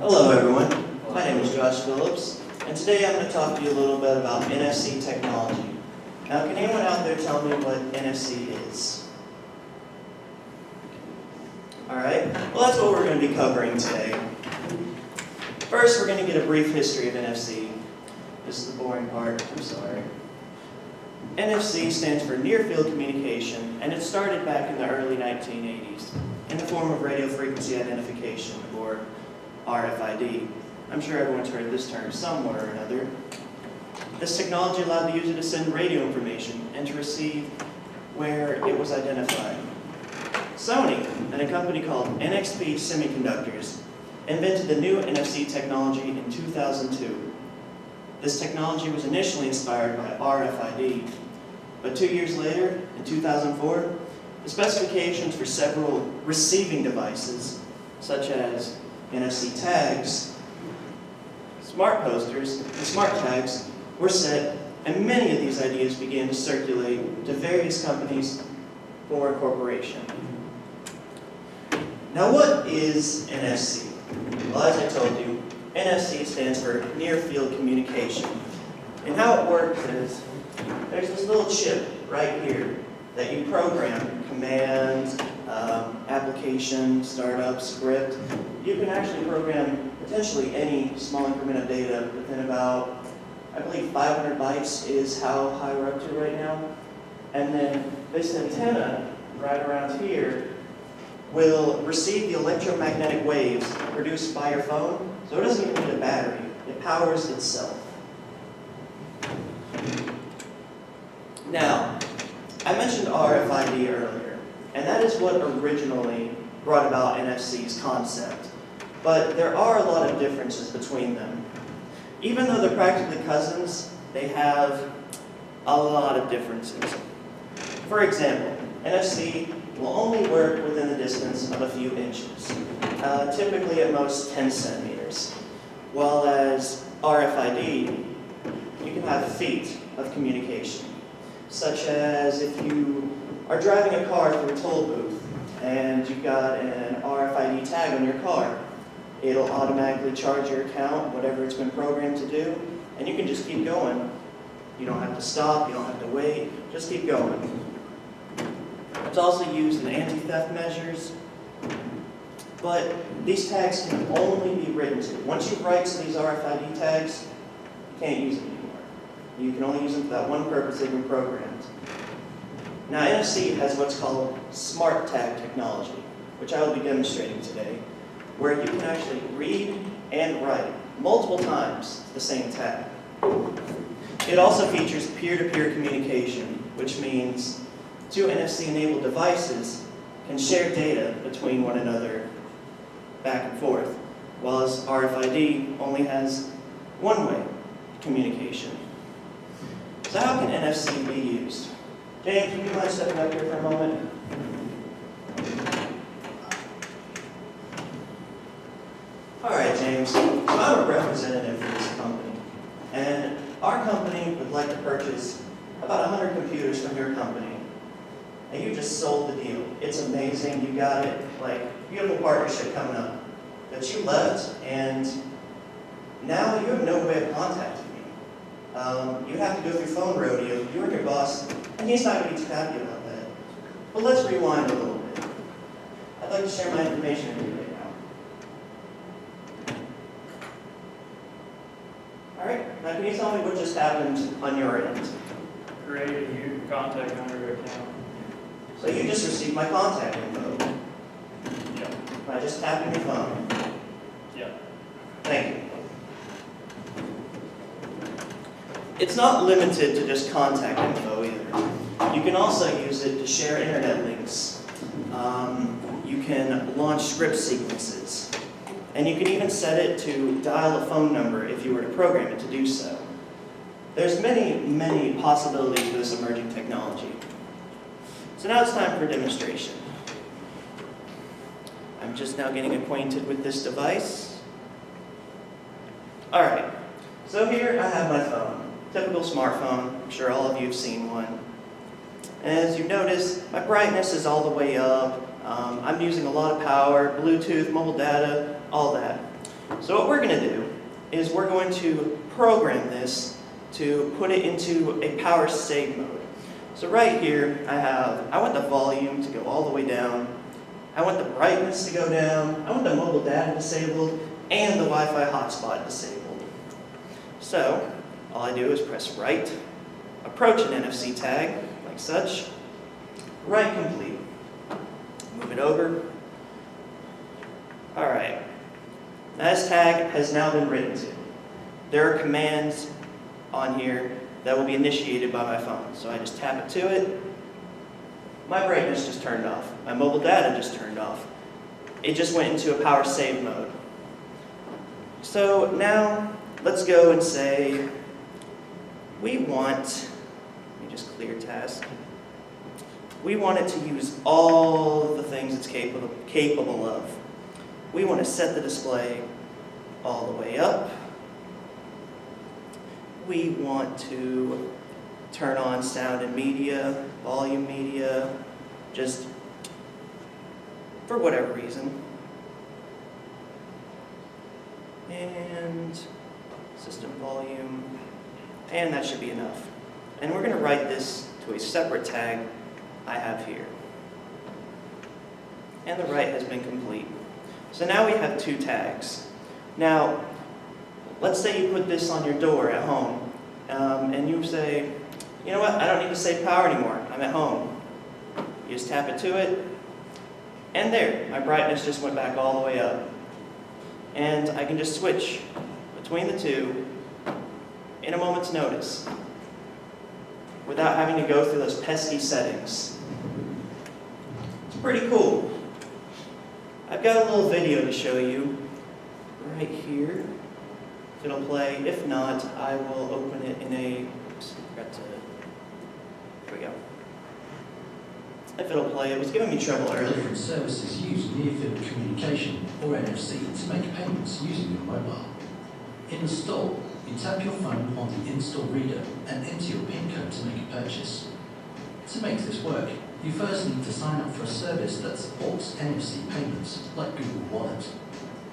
Hello everyone, my name is Josh Phillips, and today I'm going to talk to you a little bit about NFC technology. Now, can anyone out there tell me what NFC is? Alright, well that's what we're going to be covering today. First, we're going to get a brief history of NFC. This is the boring part, I'm sorry. NFC stands for Near Field Communication, and it started back in the early 1980s in the form of radio frequency identification, or RFID. I'm sure everyone's heard this term somewhere or another. This technology allowed the user to send radio information and to receive where it was identified. Sony and a company called NXP Semiconductors invented the new NFC technology in 2002. This technology was initially inspired by RFID, but 2 years later, in 2004, the specifications for several receiving devices, such as NFC tags, smart posters, and smart tags, were set, and many of these ideas began to circulate to various companies for incorporation. Now, what is NFC? Well, as I told you, NFC stands for Near Field Communication. And how it works is, there's this little chip right here that you program, commands, application, startup, script. You can actually program potentially any small increment of data within about, I believe 500 bytes is how high we're up to right now. And then this antenna right around here will receive the electromagnetic waves produced by your phone, so it doesn't even need a battery. It powers itself. Now, I mentioned RFID earlier, and that is what originally brought about NFC's concept. But there are a lot of differences between them. Even though they're practically cousins, they have a lot of differences. For example, NFC will only work within the distance of a few inches, typically at most 10 centimeters. While as RFID, you can have feet of communication, such as if you are driving a car through a toll booth and you've got an RFID tag on your car. It'll automatically charge your account, whatever it's been programmed to do, and you can just keep going. You don't have to stop, you don't have to wait, just keep going. It's also used in anti-theft measures, but these tags can only be written to. Once you write to these RFID tags, you can't use them anymore. You can only use them for that one purpose they've been programmed. Now, NFC has what's called smart tag technology, which I will be demonstrating today, where you can actually read and write multiple times the same tag. It also features peer-to-peer communication, which means two NFC-enabled devices can share data between one another back and forth, while RFID only has one-way communication. So how can NFC be used? James, would you mind stepping up here for a moment? Alright, James, I'm a representative for this company, and our company would like to purchase about 100 computers from your company. And you just sold the deal. It's amazing, you got it, like, beautiful partnership coming up. But you left, and now you have no way of contacting me. You have to go through phone rodeo, you and your boss, and he's not going to be too happy about that. But let's rewind a little bit. I'd like to share my information with you right now. Alright, now can you tell me what just happened on your end? Created your contact number account. So you just received my contact info. Yeah. I just tapped on your phone. Yeah. Thank you. It's not limited to just contact info either. You can also use it to share internet links. You can launch script sequences. And you can even set it to dial a phone number if you were to program it to do so. There's many, many possibilities with this emerging technology. So now it's time for a demonstration. I'm just now getting acquainted with this device. Alright, so here I have my phone. Typical smartphone, I'm sure all of you have seen one. As you notice, my brightness is all the way up. I'm using a lot of power, Bluetooth, mobile data, all that. So what we're going to do is we're going to program this to put it into a power save mode. So right here I want the volume to go all the way down. I want the brightness to go down. I want the mobile data disabled and the Wi-Fi hotspot disabled. So all I do is press right, approach an NFC tag like such, write complete, move it over. All right, this tag has now been written to. There are commands on here that will be initiated by my phone. So I just tap it to it. My brightness just turned off. My mobile data just turned off. It just went into a power save mode. So now let's go and say we want, let me just clear task. We want it to use all of the things it's capable of. We want to set the display all the way up. We want to turn on sound and media, volume media, just for whatever reason. And system volume, and that should be enough. And we're going to write this to a separate tag I have here. And the write has been complete. So now we have two tags. Now, let's say you put this on your door at home, and you say, you know what, I don't need to save power anymore, I'm at home. You just tap it to it, and there, my brightness just went back all the way up. And I can just switch between the two in a moment's notice without having to go through those pesky settings. It's pretty cool. I've got a little video to show you right here. If it'll play. If not, I will open it in a, oops, I forgot to, here we go. If it'll play, it was giving me trouble earlier. Different services use near-field communication, or NFC, to make payments using your mobile. In the store, you tap your phone on the in-store reader and enter your PIN code to make a purchase. To make this work, you first need to sign up for a service that supports NFC payments, like Google Wallet.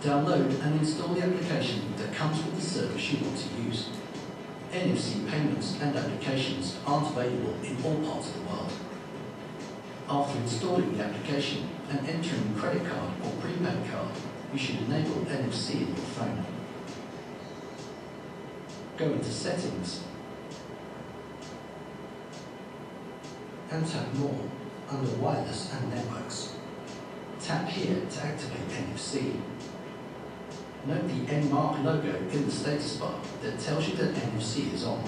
Download and install the application that comes with the service you want to use. NFC payments and applications aren't available in all parts of the world. After installing the application and entering a credit card or prepaid card, you should enable NFC in your phone. Go into Settings and tap More under Wireless and Networks. Tap here to activate NFC. Note the N-Mark logo in the status bar that tells you that NFC is on.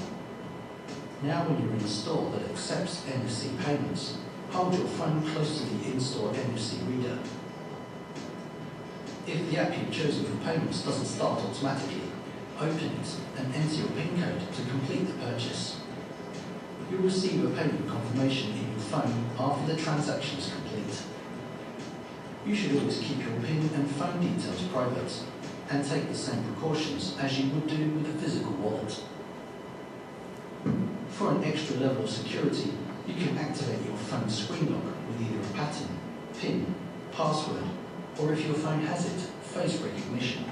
Now when you're in a store that accepts NFC payments, hold your phone close to the in-store NFC reader. If the app you've chosen for payments doesn't start automatically, open it and enter your PIN code to complete the purchase. You'll receive a payment confirmation in your phone after the transaction is complete. You should always keep your PIN and phone details private and take the same precautions as you would do with a physical wallet. For an extra level of security, you can activate your phone's screen lock with either a pattern, PIN, password, or if your phone has it, face recognition.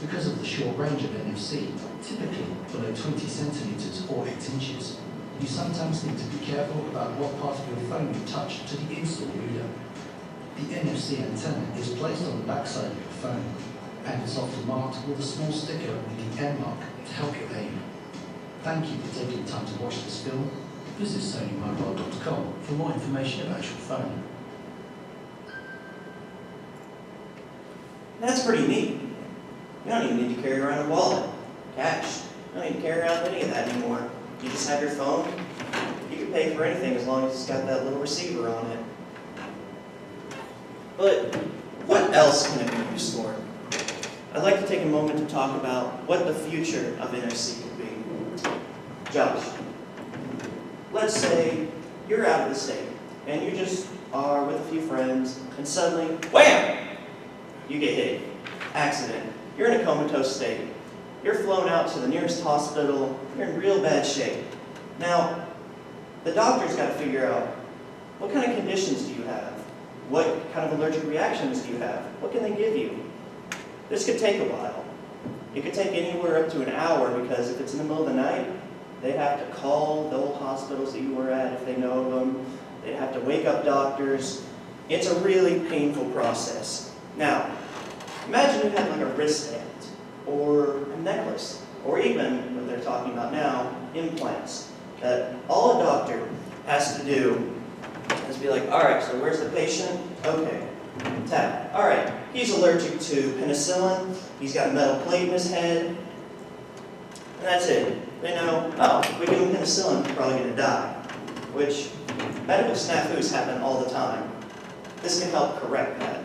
Because of the short range of NFC, typically below 20 centimeters or 8 inches, you sometimes need to be careful about what part of your phone you touch to the in-store reader. The NFC antenna is placed on the backside of your phone and is often marked with a small sticker with the N mark to help you aim. Thank you for taking the time to watch this film. Visit sonymobile.com for more information about your phone. That's pretty neat. You don't even need to carry around a wallet, cash. You don't need to carry around any of that anymore. You just have your phone. You can pay for anything as long as it's got that little receiver on it. But what else can it be used for? I'd like to take a moment to talk about what the future of NFC could be. Josh, let's say you're out of the state and you just are with a few friends and suddenly, wham! You get hit. Accident. You're in a comatose state. You're flown out to the nearest hospital. You're in real bad shape. Now, the doctor's got to figure out, what kind of conditions do you have? What kind of allergic reactions do you have? What can they give you? This could take a while. It could take anywhere up to an hour because if it's in the middle of the night, they'd have to call the old hospitals that you were at if they know of them. They'd have to wake up doctors. It's a really painful process. Now, imagine you had like a wristband or a necklace or even, what they're talking about now, implants that all a doctor has to do is be like, all right, so where's the patient? Okay, tap. All right, he's allergic to penicillin. He's got a metal plate in his head. And that's it. They know, oh, if we give him penicillin, he's probably going to die. Which, medical snafus happen all the time. This can help correct that.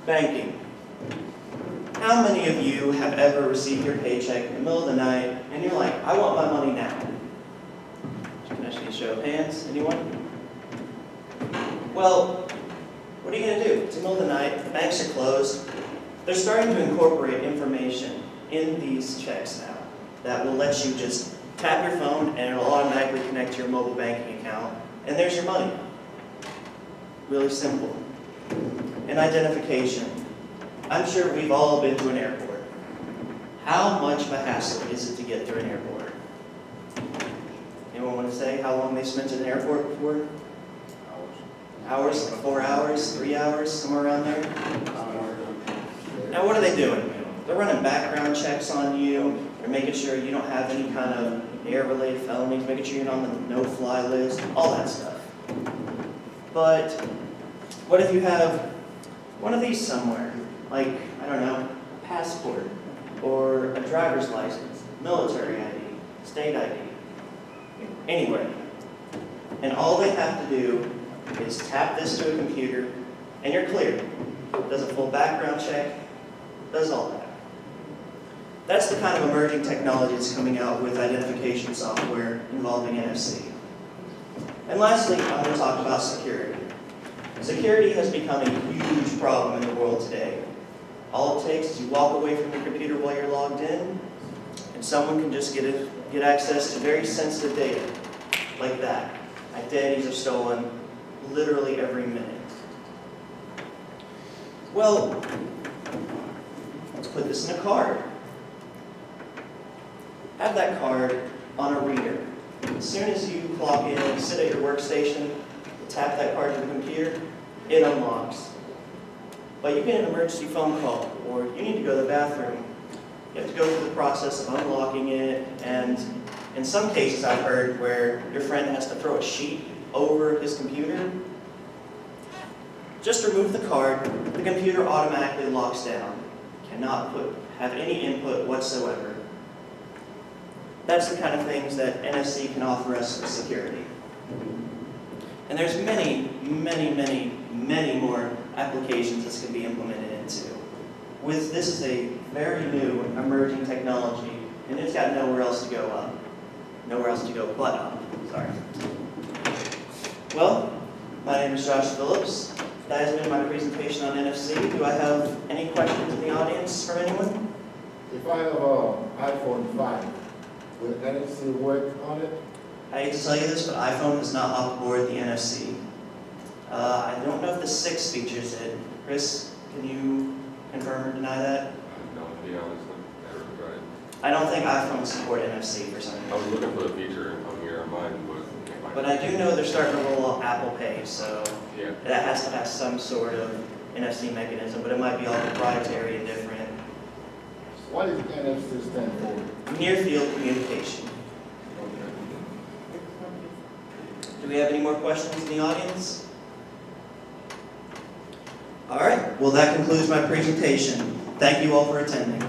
Banking. How many of you have ever received your paycheck in the middle of the night and you're like, I want my money now? Can I see a show of hands? Anyone? Well, what are you going to do? It's the middle of the night, the banks are closed. They're starting to incorporate information in these checks now that will let you just tap your phone and it'll automatically connect to your mobile banking account, and there's your money. Really simple. And identification. I'm sure we've all been to an airport. How much of a hassle is it to get through an airport? Anyone want to say how long they spent in an airport before? Hours, like 4 hours, 3 hours, somewhere around there? Now what are they doing? They're running background checks on you. They're making sure you don't have any kind of air-related felonies, making sure you're not on the no-fly list, all that stuff. But what if you have one of these somewhere? Like, I don't know, a passport, or a driver's license, military ID, state ID, anywhere. And all they have to do is tap this to a computer, and you're clear. Does a full background check, does all that. That's the kind of emerging technology that's coming out with identification software involving NFC. And lastly, I'm going to talk about security. Security has become a huge problem in the world today. All it takes is you walk away from your computer while you're logged in, and someone can just get access to very sensitive data, like that. Identities are stolen literally every minute. Well, let's put this in a card. Have that card on a reader. As soon as you clock in and sit at your workstation, tap that card to the computer, it unlocks. But you get an emergency phone call, or you need to go to the bathroom. You have to go through the process of unlocking it, and in some cases I've heard where your friend has to throw a sheet over his computer. Just remove the card, the computer automatically locks down. Cannot have any input whatsoever. That's the kind of things that NFC can offer us for security. And there's many, many, many, many more applications this can be implemented into. This is a very new emerging technology, and it's got nowhere else to go up. Nowhere else to go but up. Sorry. Well, my name is Josh Phillips. That has been my presentation on NFC. Do I have any questions in the audience from anyone? If I have an iPhone 5, will NFC work on it? I hate to tell you this, but iPhone has not hopped aboard the NFC. I don't know if the 6 features it. Chris, can you confirm or deny that? No, to be honest, I've never tried. I don't think iPhones support NFC for some I was reason. looking for the feature on here on mine, but can't find But it. I do know they're starting to roll out Apple Pay, so Yeah. that has to have some sort of NFC mechanism, but it might be all proprietary and different. What does NFC stand for? Near field communication. Do we have any more questions in the audience? All right, well that concludes my presentation. Thank you all for attending.